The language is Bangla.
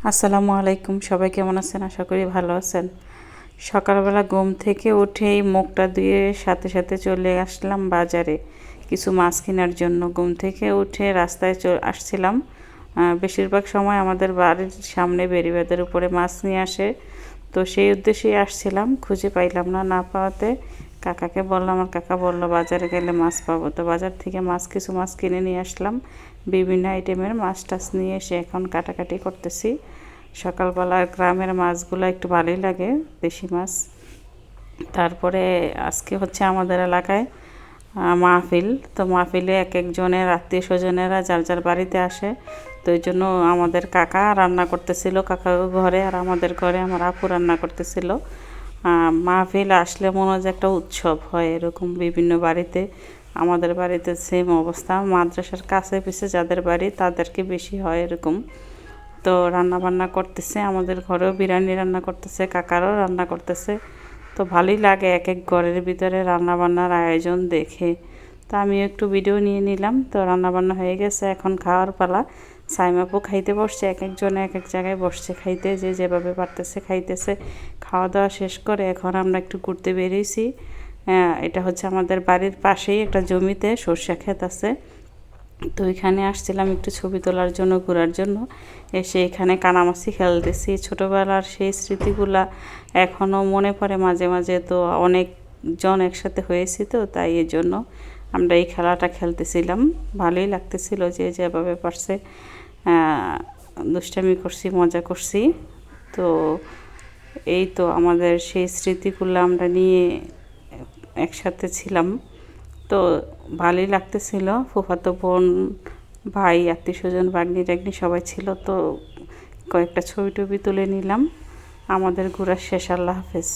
আসসালামু আলাইকুম, সবাই কেমন আছেন? আশা করি ভালো আছেন। সকালবেলা ঘুম থেকে উঠেই মুখটা ধুয়ে সাথে সাথে চলে আসলাম বাজারে কিছু মাছ কেনার জন্য। ঘুম থেকে উঠে রাস্তায় আসছিলাম। বেশিরভাগ সময় আমাদের বাড়ির সামনে বেড়িবাঁধের উপরে মাছ নিয়ে আসে, তো সেই উদ্দেশ্যেই আসছিলাম। খুঁজে পাইলাম না, না পাওয়াতে কাকাকে বললাম, আর কাকা বলল বাজারে গেলে মাছ পাবো। তো বাজার থেকে কিছু মাছ কিনে নিয়ে আসলাম। বিভিন্ন আইটেমের মাছ টাছ নিয়ে এসে এখন কাটাকাটি করতেছি। সকালবেলার গ্রামের মাছগুলো একটু ভালোই লাগে, দেশি মাছ। তারপরে আজকে হচ্ছে আমাদের এলাকায় মাহফিল। তো মাহফিলে এক একজনের আত্মীয় স্বজনেরা যার যার বাড়িতে আসে। তো এই জন্য আমাদের কাকা রান্না করতেছিল, কাকার ঘরে, আর আমাদের ঘরে আমার আপু রান্না করতেছিল। মাহফিল আসলে মনে হয় যে একটা উৎসব হয়, এরকম বিভিন্ন বাড়িতে। আমাদের বাড়িতে সেম অবস্থা, মাদ্রাসার কাছে পিছে যাদের বাড়ি তাদেরকে বেশি হয় এরকম। তো রান্না বান্না করতেছে, আমাদের ঘরেও বিরিয়ানি রান্না করতেছে, কাকারও রান্না করতেছে। তো ভালোই লাগে এক এক ঘরের ভিতরে রান্না বান্নার আয়োজন দেখে। তো আমি একটু ভিডিও নিয়ে নিলাম। তো রান্না বান্না হয়ে গেছে, এখন খাওয়ার পালা। সাইমাপু খাইতে বসছে, এক একজনে এক এক জায়গায় বসছে খাইতে, যে যেভাবে পারতেছে খাইতেছে। খাওয়া দাওয়া শেষ করে এখন আমরা একটু ঘুরতে বেরিয়েছি। এটা হচ্ছে আমাদের বাড়ির পাশেই একটা জমিতে সর্ষে ক্ষেত আছে। তো এখানে আসছিলাম একটু ছবি তোলার জন্য, ঘোরার জন্য। এসে এখানে কানামাছি খেলতেছি, ছোটোবেলার সেই স্মৃতিগুলা এখনও মনে পড়ে মাঝে মাঝে। তো অনেকজন একসাথে হয়েছি, তো তাই এই জন্য আমরা এই খেলাটা খেলতেছিলাম। ভালোই লাগতেছিল, যে যেভাবে পারছে দুষ্টামি করছি, মজা করছি। তো এই তো আমাদের সেই স্মৃতিগুলো আমরা নিয়ে একসাথে ছিলাম। তো ভালোই লাগতেছিল। ফুফাতো বোন, ভাই, আত্মীয় স্বজন, বাগনি টাগনি সবাই ছিল। তো কয়েকটা ছবি টবি তুলে নিলাম। আমাদের ঘোরা শেষ। আল্লাহ হাফেজ।